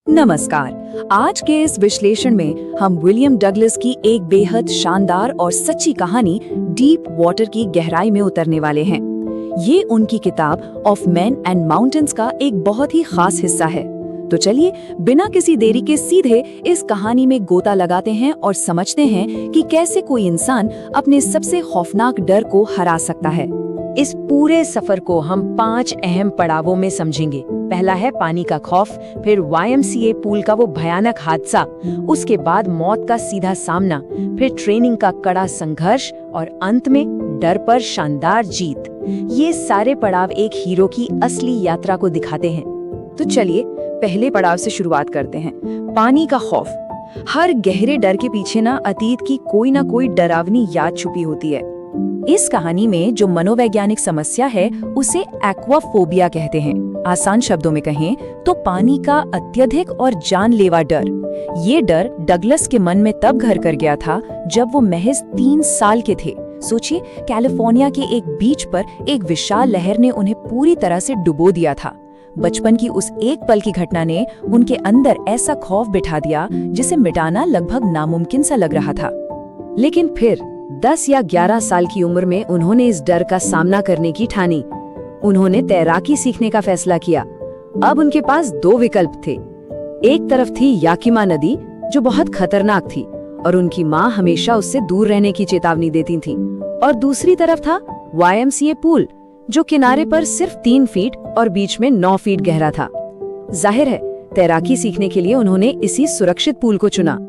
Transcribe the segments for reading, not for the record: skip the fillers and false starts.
नमस्कार। आज के इस विश्लेषण में हम विलियम डगलस की एक बेहद शानदार और सच्ची कहानी डीप वाटर की गहराई में उतरने वाले हैं। ये उनकी किताब ऑफ मैन एंड माउंटेन्स का एक बहुत ही खास हिस्सा है। तो चलिए बिना किसी देरी के सीधे इस कहानी में गोता लगाते हैं और समझते हैं कि कैसे कोई इंसान अपने सबसे खौफनाक डर को हरा सकता है। इस पूरे सफर को हम 5 अहम पड़ावों में समझेंगे। पहला है पानी का खौफ, फिर YMCA पूल का वो भयानक हादसा, उसके बाद मौत का सीधा सामना, फिर ट्रेनिंग का कड़ा संघर्ष और अंत में डर पर शानदार जीत। ये सारे पड़ाव एक हीरो की असली यात्रा को दिखाते हैं। तो चलिए पहले पड़ाव से शुरुआत करते हैं, पानी का खौफ। हर गहरे डर के पीछे अतीत की कोई ना कोई डरावनी याद छुपी होती है। इस कहानी में जो मनोवैज्ञानिक समस्या है उसे एक्वाफोबिया कहते हैं। आसान शब्दों में कहें तो पानी का अत्यधिक और जानलेवा डर। ये डर डगलस के मन में तब घर कर गया था जब वो महज 3 साल के थे। सोचिए, कैलिफोर्निया के एक बीच पर एक विशाल लहर ने उन्हें पूरी तरह से डुबो दिया था। बचपन की उस एक पल की घटना ने उनके अंदर ऐसा खौफ बिठा दिया जिसे मिटाना लगभग नामुमकिन सा लग रहा था। लेकिन फिर 10 या 11 साल की उम्र में उन्होंने इस डर का सामना करने की ठानी। उन्होंने तैराकी सीखने का फैसला किया। अब उनके पास 2 विकल्प थे। एक तरफ थी याकिमा नदी जो बहुत खतरनाक थी और उनकी माँ हमेशा उससे दूर रहने की चेतावनी देती थी, और दूसरी तरफ था YMCA पूल जो किनारे पर सिर्फ 3 फीट और बीच में 9 फीट गहरा था। जाहिर है, तैराकी सीखने के लिए उन्होंने इसी सुरक्षित पूल को चुना।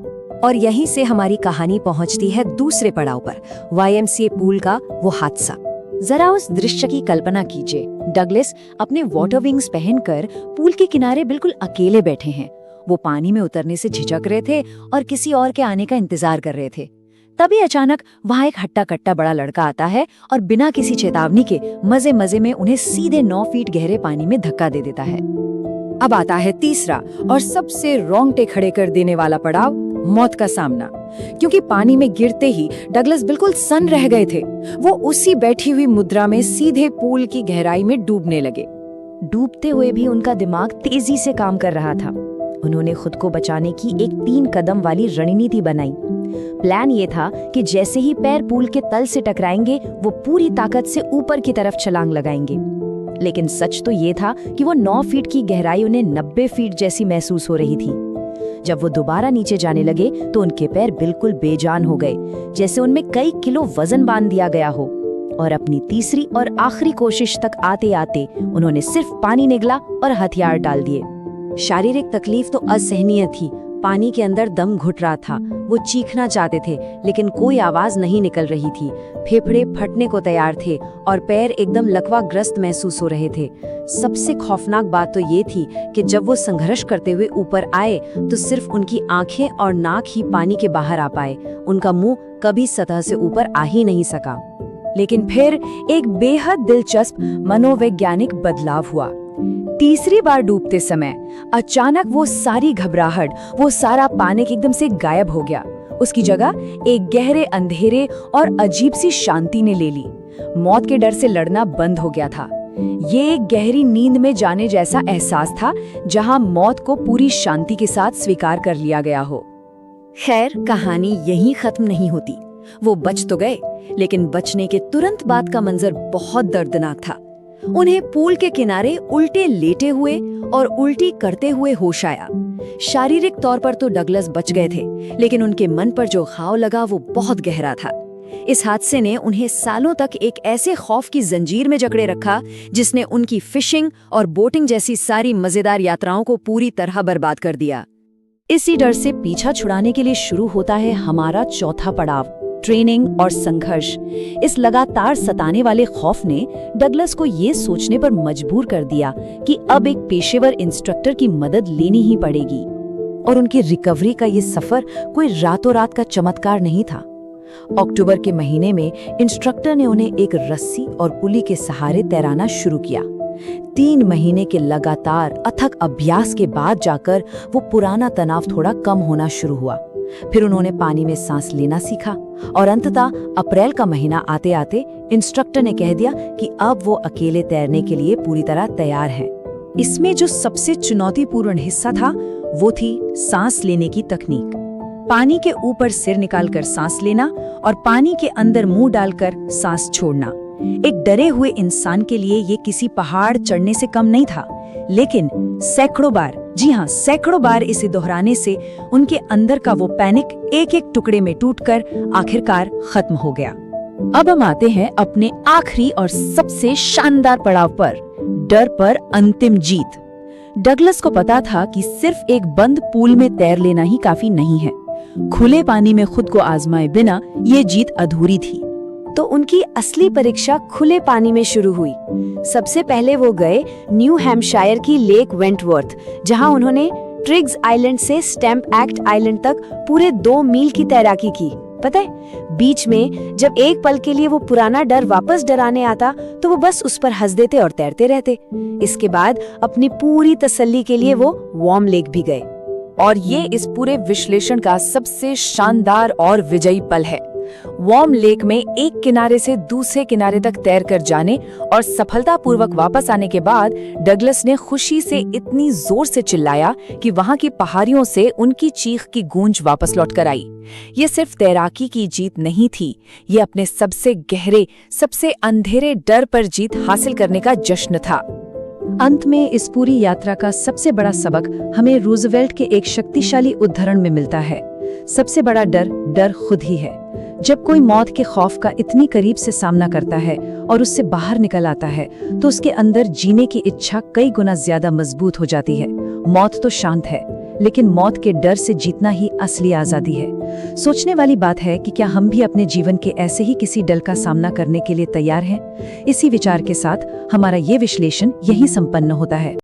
और यहीं से हमारी कहानी पहुंचती है दूसरे पड़ाव पर, YMCA पूल का वो हादसा। जरा उस दृश्य की कल्पना कीजिए। डगलस अपने वाटर विंग्स पहनकर पूल के किनारे बिल्कुल अकेले बैठे हैं। वो पानी में उतरने से झिझक रहे थे और किसी और के आने का इंतजार कर रहे थे। तभी अचानक वहाँ एक हट्टा कट्टा बड़ा लड़का आता है और बिना किसी चेतावनी के मजे मजे में उन्हें सीधे 9 फीट गहरे पानी में धक्का दे देता है। अब आता है तीसरा और सबसे रोंगटे खड़े कर देने वाला पड़ाव, मौत का सामना। क्योंकि पानी में गिरते ही डगलस बिल्कुल सन्न रह गए थे। वो उसी बैठी हुई मुद्रा में सीधे पूल की गहराई में डूबने लगे। डूबते हुए भी उनका दिमाग तेजी से काम कर रहा था। उन्होंने खुद को बचाने की एक 3 कदम वाली रणनीति बनाई। प्लान ये था कि जैसे ही पैर पूल के तल से टकराएंगे वो पूरी ताकत से ऊपर की तरफ छलांग लगाएंगे। लेकिन सच तो ये था कि वो 9 फीट की गहराई उन्हें 90 फीट जैसी महसूस हो रही थी। जब वो दोबारा नीचे जाने लगे तो उनके पैर बिल्कुल बेजान हो गए, जैसे उनमें कई किलो वजन बांध दिया गया हो। और अपनी तीसरी और आखिरी कोशिश तक आते आते उन्होंने सिर्फ पानी निगला और हथियार डाल दिए। शारीरिक तकलीफ तो असहनीय थी। पानी के अंदर दम घुट रहा था। वो चीखना चाहते थे लेकिन कोई आवाज नहीं निकल रही थी। फेफड़े फटने को तैयार थे और पैर एकदम लकवाग्रस्त महसूस हो रहे थे। सबसे खौफनाक बात तो ये थी कि जब वो संघर्ष करते हुए ऊपर आए तो सिर्फ उनकी आंखें और नाक ही पानी के बाहर आ पाए। उनका मुंह कभी सतह से ऊपर आ ही नहीं सका। लेकिन फिर एक बेहद दिलचस्प मनोवैज्ञानिक बदलाव हुआ। तीसरी बार डूबते समय अचानक वो सारी घबराहट, वो सारा पैनिक एकदम से गायब हो गया। उसकी जगह एक गहरे अंधेरे और अजीब सी शांति ने ले ली। मौत के डर से लड़ना बंद हो गया था। ये एक गहरी नींद में जाने जैसा एहसास था जहां मौत को पूरी शांति के साथ स्वीकार कर लिया गया हो। खैर, कहानी यहीं खत्म नहीं होती। वो बच तो गए, लेकिन बचने के तुरंत बाद का मंजर बहुत दर्दनाक था। उन्हें पूल के किनारे उल्टे लेटे हुए और उल्टी करते हुए होश आया। शारीरिक तौर पर तो डगलस बच गए थे, लेकिन उनके मन पर जो घाव लगा वो बहुत गहरा था। इस हादसे ने उन्हें सालों तक एक ऐसे खौफ की जंजीर में जकड़े रखा जिसने उनकी फिशिंग और बोटिंग जैसी सारी मजेदार यात्राओं को पूरी तरह बर्बाद कर दिया। इसी डर से पीछा छुड़ाने के लिए शुरू होता है हमारा चौथा पड़ाव, ट्रेनिंग और संघर्ष। इस लगातार सताने वाले खौफ ने डगलस को ये सोचने पर मजबूर कर दिया कि अब एक पेशेवर इंस्ट्रक्टर की मदद लेनी ही पड़ेगी। और उनकी रिकवरी का ये सफर कोई रातों रात का चमत्कार नहीं था। अक्टूबर के महीने में इंस्ट्रक्टर ने उन्हें एक रस्सी और पुली के सहारे तैराना शुरू किया। 3 महीने के लगातार अथक अभ्यास के बाद जाकर वो पुराना तनाव थोड़ा कम होना शुरू हुआ। फिर उन्होंने पानी में सांस लेना सीखा और अंततः अप्रैल का महीना आते आते इंस्ट्रक्टर ने कह दिया कि अब वो अकेले तैरने के लिए पूरी तरह तैयार हैं। इसमें जो सबसे चुनौतीपूर्ण हिस्सा था वो थी सांस लेने की तकनीक। पानी के ऊपर सिर निकालकर सांस लेना और पानी के अंदर मुंह डालकर सांस छोड़ना। एक डरे हुए इंसान के लिए ये किसी पहाड़ चढ़ने से कम नहीं था, लेकिन सैकड़ों बार, जी हाँ सैकड़ों बार इसे दोहराने से उनके अंदर का वो पैनिक एक एक टुकड़े में टूटकर आखिरकार खत्म हो गया। अब हम आते हैं अपने आखिरी और सबसे शानदार पड़ाव पर, डर पर अंतिम जीत। डगलस को पता था कि सिर्फ एक बंद पूल में तैर लेना ही काफी नहीं है। खुले पानी में खुद को आजमाए बिना ये जीत अधूरी थी। तो उनकी असली परीक्षा खुले पानी में शुरू हुई। सबसे पहले वो गए न्यू हैम्पशायर की लेक वेंटवर्थ, जहां उन्होंने ट्रिग्स आइलैंड से स्टैम्प एक्ट आइलैंड तक पूरे 2 मील की तैराकी की। पता है, बीच में जब एक पल के लिए वो पुराना डर वापस डराने आता तो वो बस उस पर हंस देते और तैरते रहते। इसके बाद अपनी पूरी तसल्ली के लिए वो वार्म लेक भी गए। और ये इस पूरे विश्लेषण का सबसे शानदार और विजयी पल है। वार्म लेक में एक किनारे से दूसरे किनारे तक तैरकर जाने और सफलतापूर्वक वापस आने के बाद डगलस ने खुशी से इतनी जोर से चिल्लाया कि वहां की पहाड़ियों से उनकी चीख की गूंज वापस लौट कर आई। ये सिर्फ तैराकी की जीत नहीं थी, ये अपने सबसे गहरे, सबसे अंधेरे डर पर जीत हासिल करने का जश्न था। अंत में इस पूरी यात्रा का सबसे बड़ा सबक हमें रूजवेल्ट के एक शक्तिशाली उद्धरण में मिलता है। सबसे बड़ा डर खुद ही है। जब कोई मौत के खौफ का इतनी करीब से सामना करता है और उससे बाहर निकल आता है तो उसके अंदर जीने की इच्छा कई गुना ज्यादा मजबूत हो जाती है। मौत तो शांत है, लेकिन मौत के डर से जीतना ही असली आजादी है। सोचने वाली बात है कि क्या हम भी अपने जीवन के ऐसे ही किसी डर का सामना करने के लिए तैयार हैं? इसी विचार के साथ हमारा ये विश्लेषण यहीं संपन्न होता है।